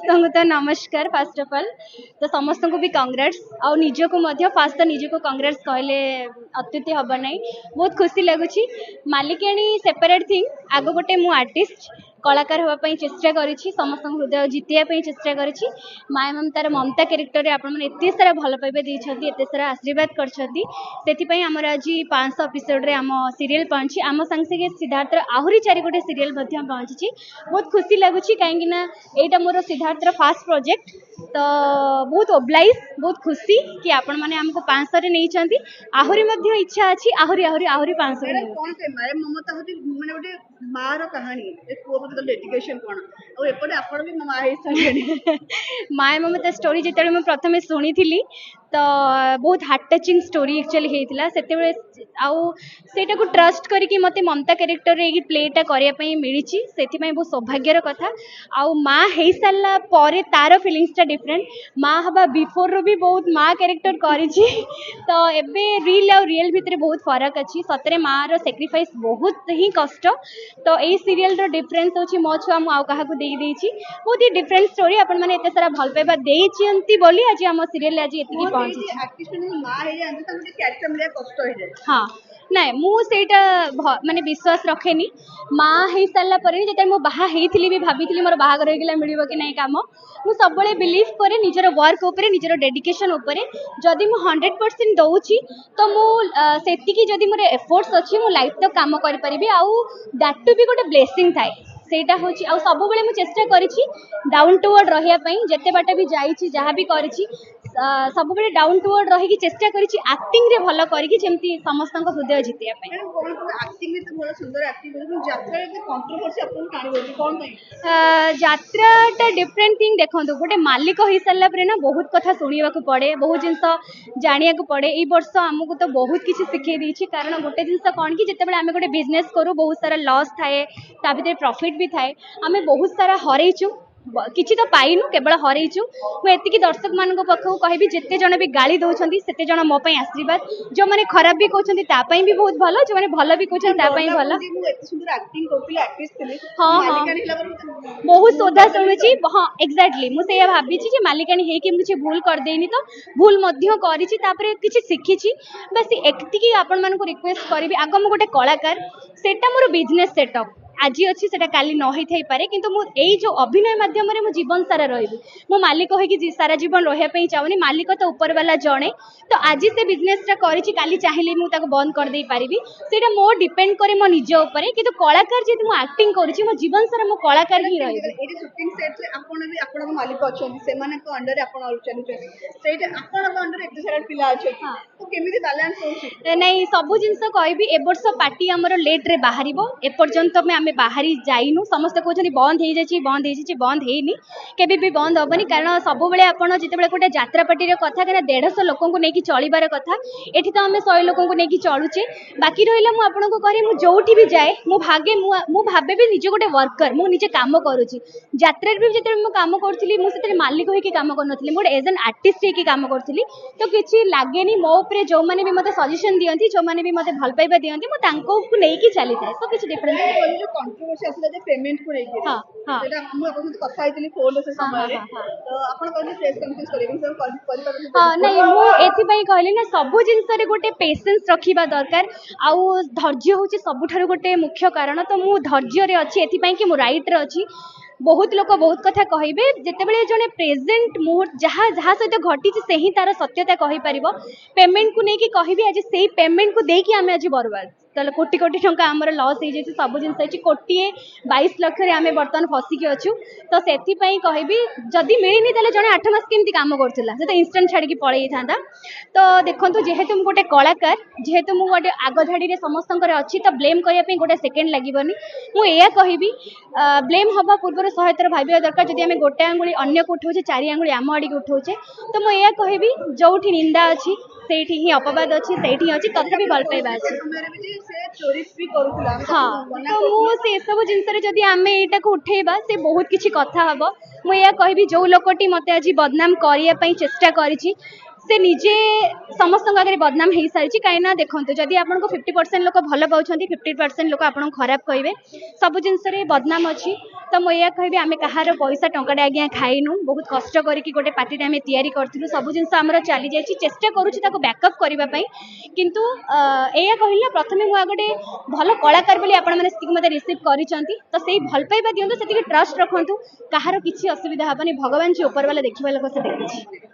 समस्त तो नमस्कार फास्ट ऑफ ऑल तो समस्त को भी कांग्रेट्स आ निज को फास्ट तो निज को कांग्रेट्स कहले अत्युक्ति हम ना बहुत खुशी लगुच मालिकाणी सेपरेट थिंग आग गोटे मु आर्टिस्ट कलाकार हाँपाई चेष्टा करी समस्त हृदय जितवाई चेष्टा करी माया ममतार ममता क्यारेक्टर आप सारा भल पाइबा देते एत सारा आशीर्वाद करती आमर आज 500 एपिसोड आम सीरियल पहुंची आम संगे संगे सिद्धार्थर आहरी 4 गोटे सीरियल पहुंची बहुत खुशी लगुच कहीं यहाँ मोर सिद्धार्थर फास्ट प्रोजेक्ट तो बहुत ओब्लाइज बहुत खुशी कि आपण मैंने आमको 500 रे नहीं आहरी इच्छा अच्छी आहरी आहरी आहरी 500 ममता माने गोटे मार कहानी डेडिकेशन कौन और एपटे आपण भी मां हे सारी माया ममता स्टोरी जिते मैं प्रथम शुणी तो बहुत हार्ट टचिंग स्टोरी एक्चुअली होता से आईटा को ट्रस्ट करके मत ममता क्यारेक्टर ये प्लेटा करने मिली से बहुत सौभाग्यर कथा आउ माँ हो सारा पर तार फिलिंग्सटा डिफरेंट माँ हवा बिफोर रू भी बहुत माँ क्यारेक्टर करी तो एबे रियल और रियल भितर बहुत फरक अच्छी सतरे माँ रो सैक्रिफाइस बहुत ही कष्ट तो यही सीरियल रो डिफरेंस होची मो छुआ मु आउ काहा को देई देछि बहुत ही डिफरेंट स्टोरी आपण माने एते सारा भल पाइबा देइछंती बोली आज हम सीरियल आज एतिकी पहुंची आर्टिस्ट मां हे जानते ताके कैरेक्टर मिले कष्ट हो जाए हाँ नाइ मुझा माने विश्वास रखेनी माँ हो सारा पर जो मुझे बाहा भी भाभी मोर बाहागर होगा मिल कि नहीं कम मुझे सब बिलीव करे निजर वर्क उपर निजर डेडिकेशन उपर जदि मु 100% दौची तो मुझे जदि मोर एफर्ट्स अच्छी मु लाइफ तो काम करि आउ दैट टू बी गोटे ब्लेसिंग थाए सेटा होची आ सब बेले मु चेष्टा करिछि डाउन टू अर्थ रहिया पई जते बाटा भी जाइछि जहाँ भी करिछि सब बेले डाउन टू अर्थ रही चेष्टा करिछि एक्टिंग रे भलो करिकि जेमति समस्त हृदय जितिया पई एक्टिंग में तो बहुत सुंदर एक्टिंग करिछि यात्रा रे कंट्रोवर्सी अपन काणी बोलि कोन पई यात्राटा डिफरेंट थिंग देखंतु गोटे मालिक हो सारा पर ना बहुत कथा सुनिबा को पड़े बहुत जिनस जानिया को पड़े ई वर्ष हमको तो बहुत किसी शिखे देछि कारण गोटे जिनस कोन कि जते बेले आमे गोटे बिजनेस करू बहुत सारा लॉस थाए ता भीतर प्रॉफिट भी थाए आमे बहुत सारा हरैछु किछि तो पाइनु केवल हरैछु मु एतिकी दर्शक मानको पखौ कहबी जते जण भी गाली दउछंती सेते जण मो पई आशीर्वाद जो माने खराब भी कहउछंती ता पई भी बहुत भलो जो माने भलो भी कहउछंती ता पई भलो मु एते सुंदर एक्टिंग करथि आर्टिस्ट थिले हां मालिकानी हिला पर बहुत सोधा सुनुची हां एग्जैक्टली मु सेया भाबी छी जे मालिकानी हे कि किछि भूल कर देनी तो भूल मध्य करिछि तापरे किछि सिखिछि बस एतिकी आपण मानको रिक्वेस्ट करबी आगो मु गोटे कलाकार सेटा मोर बिजनेस सेटअप आज अच्छी से काली न हो थी पारे किंतु यही जो अभिनय माध्यम मु जीवन सारा रही मो मालिक हो सारा जीवन रही चाहूनी मालिक तो ऊपर वाला जड़े तो आज से बिजनेसटा करी काली चाहिए मुझे बंद कर दे पारिबी सेटा मो डिपेंड करे मो निज ऊपर किंतु कलाकार जेतु मु एक्टिंग करूची मो जीवन सारा मो कलाकार ही रही एडी शूटिंग सेट रे आपण भी आपण मालिक अछन से माने को अंडर आपण चलुचन सेटा आपण को अंडर एते सारा पिला अछन तो केमिति बैलेंस होची नहीं सब जिनस कहबी ए वर्ष पार्टी हमर लेट रे बाहरिबो ए पर्यंत में आमे बाहरी जाइनु समस्त कहते बंद हो जाए बंद होनी केबे भी बंद हेनी कारण सब बेले आपड़ जिते गोटे यात्रा पार्टी कथा कहीं 150 लोक नहीं चलबार कथा एठी तो आम 100 लोक नहीं चलुचे बाकी रहा मुझे कहे मुझे जोठी भी जाए मु भावे भी निजे गोटे वर्कर मुझे कम करुच्ची यात्रा भी जिते कम करी मुझे मालिक होकर कम कर गोटे एज एन आर्टिस्ट होकर कम करी तो किसी लगे मो उपर जो मैंने भी मत सजेसन दिखती जो मैंने भी मत भल पाइबा दिखती मुझे नहीं चली था तो किसी डिफरेंस कंट्रोवर्सी आसला जे पेमेंट को लेके हां हां सेटा हम अपन कथा आइतली फोन से समय रे तो अपन कहले प्रेस कॉन्फ्रेंस करेबे सर करि हां नहीं मु एथि पई कहली ना सब जिंस रे गोटे पेशेंस रखिबा दरकार आउ धैर्य होची सबठार गोटे मुख्य कारण तो मु धैर्य रे अछि एथि पई कि मु राइट रे अछि बहुत लोक बहुत कथा कहिबे जेतेबेले जने प्रेजेंट मुहूर्त जहाँ जहाँ सहित घटी से ही तार सत्यता कहि परिबो पेमेंट को नहीं कि कहबी आज सेही पेमेंट को देकी आमे आज बर्बाद ताले कोटी कोटी टंका आमर लॉस हो जाए सब जिन कोटिए 22 लाख रे आमे बर्तमान फसिकी अच्छु तो सेथि पई कहबी जदि मिलनी ताले जने 8 मास केमती काम करथिला जे तो इंस्टेंट छाड़ी की पळेई थांदा तो देखंतु जेहेतु गोटे कलाकार जेहेतु मु गोटे आग धाड़ी रे समस्तंकर अछि तो ब्लेम करिया पई गोटे सेकेंड लागिबनी मु एया कहबी ब्लेम हबा पूर्व 100 थर भाबिया दरकार जदि आमे गोटे आंगुली अन्य को उठाउछे चारि आंगुली आम आड़ी के उठाउछे तो मु एया कहबी जोठी निंदा अछि सेठी ही अपवाद अच्छी सेठी अच्छी तथापि भल पाइबा हाँ तो मुझे सब जिनस आम यहाँ को उठेबा से बहुत किसी कथा हम मुझे कहबी जो लोकटी मत आज बदनाम करने चेष्टा करी से निजे समस्त आगे बदनाम हो सारी कहीं देखो जदि आपको 50% लोक भल पाँच 50% लोक आपको खराब कहे सब जिनस बदनाम अच्छी तो मुझे कहि आम कहार पैसा टंकाटे आज्ञा खाइनु बहुत कष्ट करके गोटे पार्टी आम तैयारी करूँ सब जिन आम चली जाइए चेष्टा करुँच बैकअप करने किंतु या कहली प्रथम मुझे गोटे भल कलाकार बोली आपते रिसीव कर तो से भल पाइबा दिंतु से ट्रस्ट रखु कहार किसी असुविधा हेनी भगवान जी ऊपर वाला देखा लोक से देखिए।